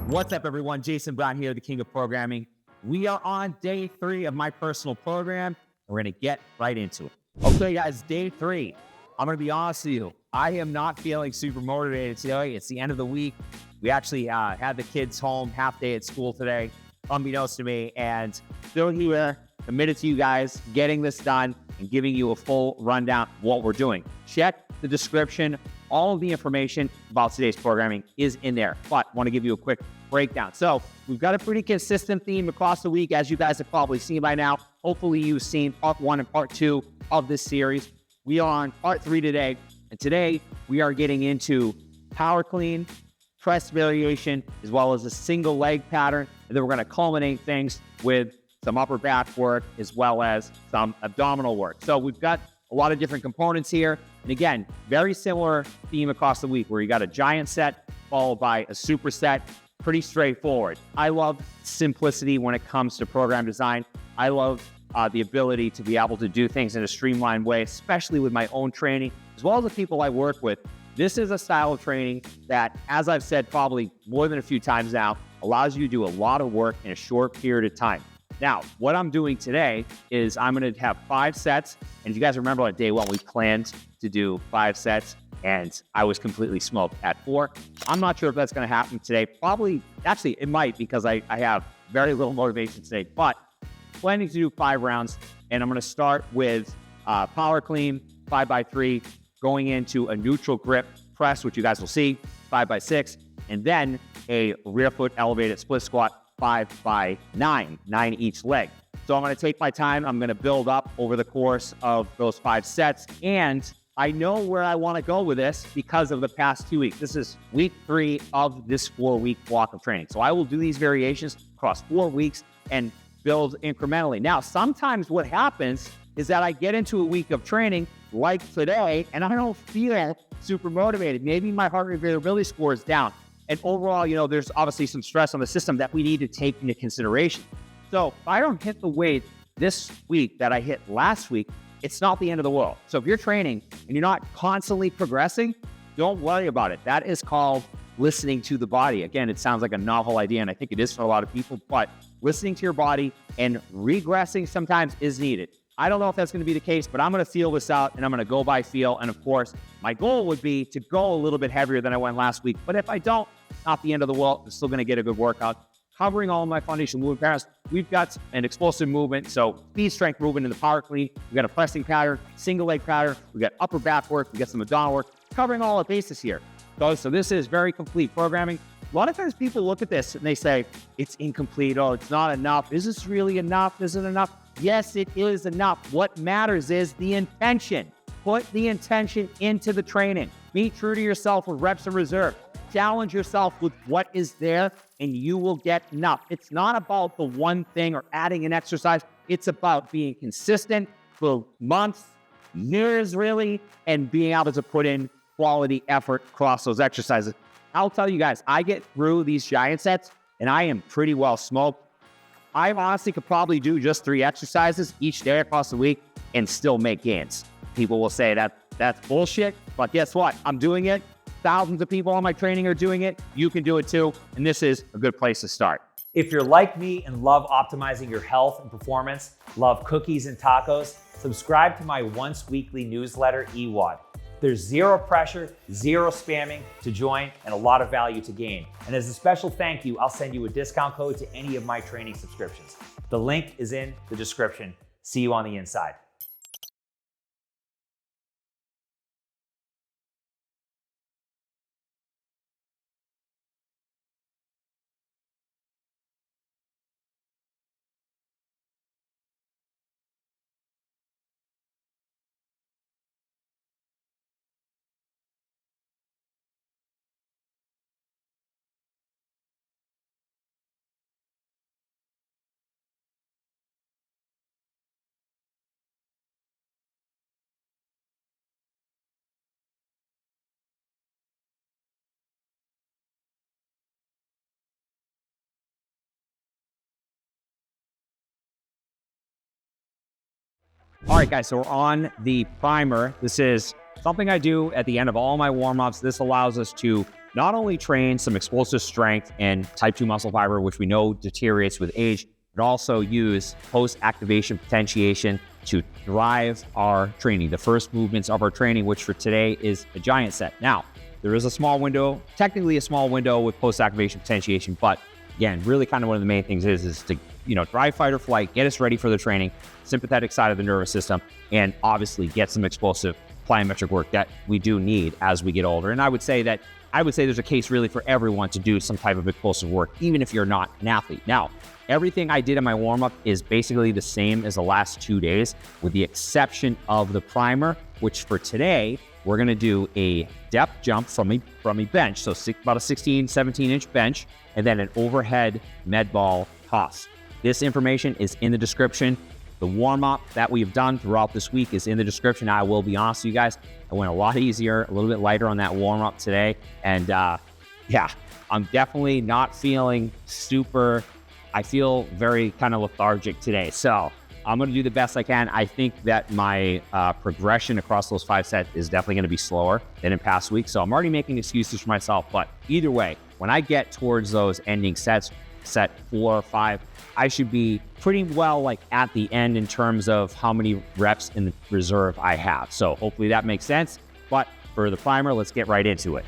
What's up, everyone? Jason Brown here, the King of Programming. We are on day 3 of my personal program, and we're going to get right into it. Okay, guys, day 3. I'm going to be honest with you. I am not feeling super motivated today. It's the end of the week. We actually had the kids home, half day at school today, unbeknownst to me, and still here, committed to you guys, getting this done and giving you a full rundown of what we're doing. Check the description. All of the information about today's programming is in there, but I want to give you a quick breakdown. So we've got a pretty consistent theme across the week, as you guys have probably seen by now. Hopefully you've seen part 1 and part 2 of this series. We are on part 3 today, and today we are getting into power clean, press variation, as well as a single leg pattern, and then we're going to culminate things with some upper back work as well as some abdominal work. So we've got a lot of different components here. And again, very similar theme across the week where you got a giant set followed by a superset. Pretty straightforward. I love simplicity when it comes to program design. I love the ability to be able to do things in a streamlined way, especially with my own training, as well as the people I work with. This is a style of training that, as I've said probably more than a few times now, allows you to do a lot of work in a short period of time. Now, what I'm doing today is I'm going to have 5 sets. And if you guys remember on day 1, we planned to do 5 sets and I was completely smoked at 4. I'm not sure if that's going to happen today. Probably, actually, it might because I have very little motivation today, but planning to do 5 rounds. And I'm going to start with power clean, 5x3, going into a neutral grip press, which you guys will see, 5x6, and then a rear foot elevated split squat, 5x9, 9 each leg. So I'm going to take my time. I'm going to build up over the course of those 5 sets. And I know where I want to go with this because of the past 2 weeks. This is week 3 of this 4-week block of training. So I will do these variations across 4 weeks and build incrementally. Now, sometimes what happens is that I get into a week of training like today, and I don't feel super motivated. Maybe my heart rate variability score is down. And overall, there's obviously some stress on the system that we need to take into consideration. So if I don't hit the weight this week that I hit last week, it's not the end of the world. So if you're training and you're not constantly progressing, don't worry about it. That is called listening to the body. Again, it sounds like a novel idea, and I think it is for a lot of people, but listening to your body and regressing sometimes is needed. I don't know if that's going to be the case, but I'm going to feel this out and I'm going to go by feel. And of course, my goal would be to go a little bit heavier than I went last week. But if I don't, not the end of the world. I'm still going to get a good workout. Covering all of my foundational movement patterns. We've got an explosive movement, so speed, strength movement in the power clean. We've got a pressing pattern, single leg pattern. We've got upper back work. We've got some abdominal work. Covering all the bases here. So this is very complete programming. A lot of times people look at this and they say, it's incomplete. Oh, it's not enough. Is this really enough? Is it enough? Yes, it is enough. What matters is the intention. Put the intention into the training. Be true to yourself with reps and reserve. Challenge yourself with what is there and you will get enough. It's not about the one thing or adding an exercise. It's about being consistent for months, years really, and being able to put in quality effort across those exercises. I'll tell you guys, I get through these giant sets and I am pretty well smoked. I honestly could probably do just 3 exercises each day across the week and still make gains. People will say that's bullshit, but guess what? I'm doing it. Thousands of people on my training are doing it. You can do it too, and this is a good place to start. If you're like me and love optimizing your health and performance, love cookies and tacos, subscribe to my once weekly newsletter, EWOD. There's 0 pressure, 0 spamming to join, and a lot of value to gain. And as a special thank you, I'll send you a discount code to any of my training subscriptions. The link is in the description. See you on the inside. All right, guys, so we're on the primer. This is something I do at the end of all my warm-ups. This allows us to not only train some explosive strength and type 2 muscle fiber, which we know deteriorates with age, but also use post-activation potentiation to drive our training, the first movements of our training, which for today is a giant set. Now, there is a small window, technically a small window with post-activation potentiation, but again, really kind of one of the main things is to, drive fight or flight, get us ready for the training, sympathetic side of the nervous system, and obviously get some explosive plyometric work that we do need as we get older. And I would say there's a case really for everyone to do some type of explosive work, even if you're not an athlete. Now, everything I did in my warm-up is basically the same as the last 2 days, with the exception of the primer, which for today, we're gonna do a depth jump from a bench, so about a 16, 17-inch bench, and then an overhead med ball toss. This information is in the description. The warm-up that we've done throughout this week is in the description. I will be honest with you guys, I went a lot easier, a little bit lighter on that warm-up today, and yeah, I'm definitely not feeling super, I feel very kind of lethargic today. So I'm going to do the best I can. I think that my progression across those 5 sets is definitely going to be slower than in past weeks. So I'm already making excuses for myself. But either way, when I get towards those ending sets, set 4 or 5, I should be pretty well like at the end in terms of how many reps in the reserve I have. So hopefully that makes sense. But for the primer, let's get right into it.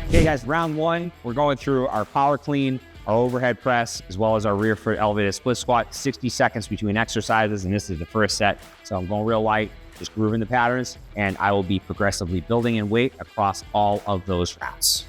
Okay guys, round 1, we're going through our power clean, our overhead press, as well as our rear foot elevated split squat, 60 seconds between exercises, and this is the first set. So I'm going real light, just grooving the patterns, and I will be progressively building in weight across all of those rounds.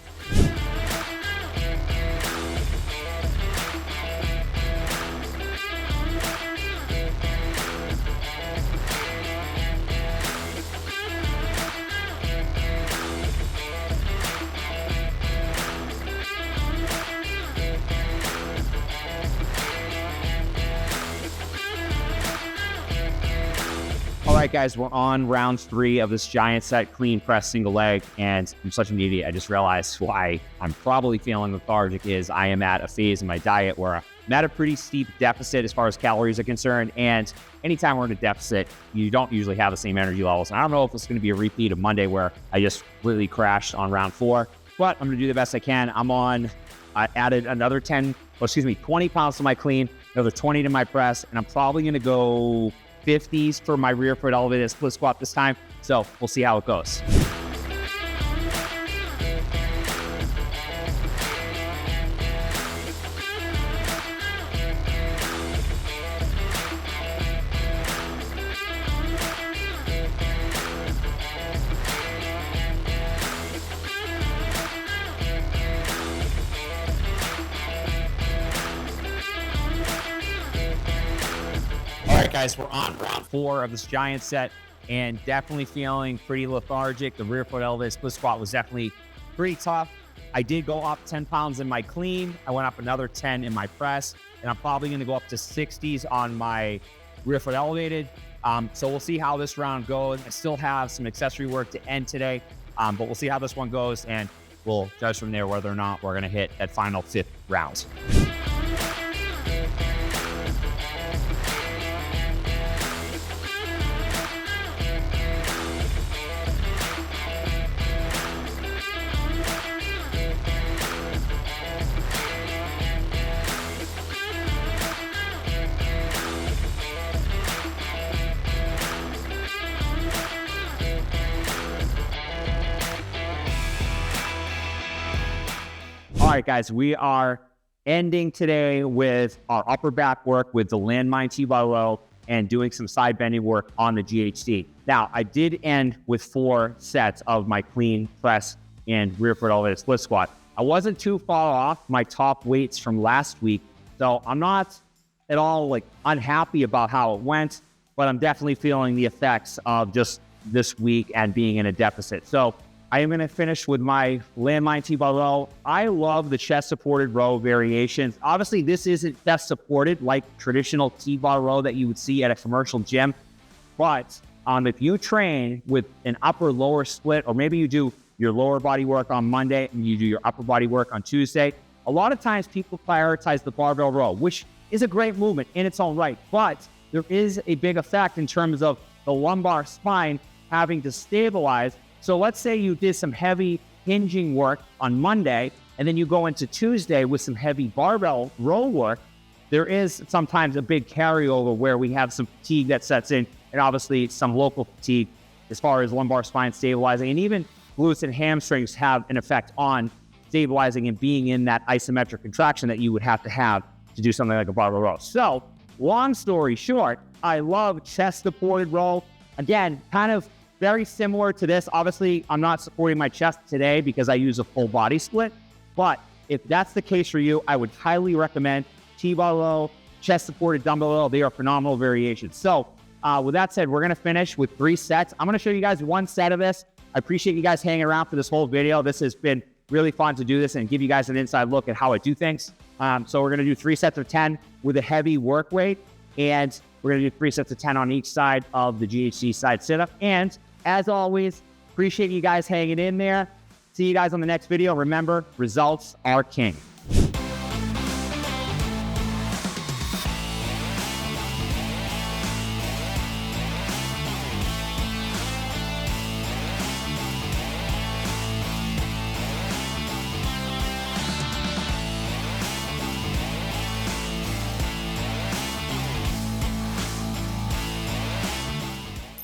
All right, guys, we're on round 3 of this giant set, clean press single leg, and I'm such an idiot. I just realized why I'm probably feeling lethargic is I am at a phase in my diet where I'm at a pretty steep deficit as far as calories are concerned, and anytime we're in a deficit, you don't usually have the same energy levels. And I don't know if it's going to be a repeat of Monday where I just completely crashed on round 4, but I'm going to do the best I can. I added another 20 pounds to my clean, another 20 to my press, and I'm probably going to go 50s for my rear foot elevated split squat this time. So we'll see how it goes. All right, guys, we're on round 4 of this giant set and definitely feeling pretty lethargic. The rear foot elevated split squat was definitely pretty tough. I did go up 10 pounds in my clean. I went up another 10 in my press, and I'm probably going to go up to 60s on my rear foot elevated. So we'll see how this round goes. I still have some accessory work to end today, but we'll see how this one goes, and we'll judge from there whether or not we're going to hit that final 5th round. All right, guys, we are ending today with our upper back work with the landmine T-bar row and doing some side bending work on the GHD. Now, I did end with 4 sets of my clean press and rear foot elevated split squat. I wasn't too far off my top weights from last week, so I'm not at all unhappy about how it went, but I'm definitely feeling the effects of just this week and being in a deficit. So I am going to finish with my landmine T-bar row. I love the chest supported row variations. Obviously, this isn't chest supported like traditional T-bar row that you would see at a commercial gym. But if you train with an upper lower split, or maybe you do your lower body work on Monday and you do your upper body work on Tuesday. A lot of times people prioritize the barbell row, which is a great movement in its own right, but there is a big effect in terms of the lumbar spine having to stabilize. So let's say you did some heavy hinging work on Monday, and then you go into Tuesday with some heavy barbell row work. There is sometimes a big carryover where we have some fatigue that sets in, and obviously some local fatigue as far as lumbar spine stabilizing, and even glutes and hamstrings have an effect on stabilizing and being in that isometric contraction that you would have to do something like a barbell row. So long story short, I love chest supported row. Again, kind of very similar to this. Obviously, I'm not supporting my chest today because I use a full body split, but if that's the case for you, I would highly recommend T-bar row, chest supported dumbbell row. They are phenomenal variations. So with that said, we're gonna finish with 3 sets. I'm gonna show you guys 1 set of this. I appreciate you guys hanging around for this whole video. This has been really fun to do this and give you guys an inside look at how I do things. So we're gonna do 3 sets of 10 with a heavy work weight, and we're gonna do 3 sets of 10 on each side of the GHC side sit-up. And as always, appreciate you guys hanging in there. See you guys on the next video. Remember, results are king.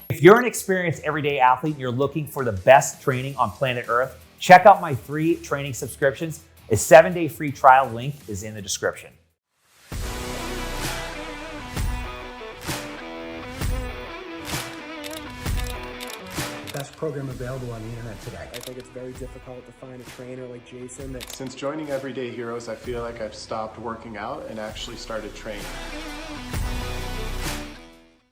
If you're an experienced everyday athlete and you're looking for the best training on planet Earth, check out my free training subscriptions. A 7-day free trial link is in the description. Best program available on the internet today. I think it's very difficult to find a trainer like Jason that Since joining Everyday Heroes, I feel like I've stopped working out and actually started training.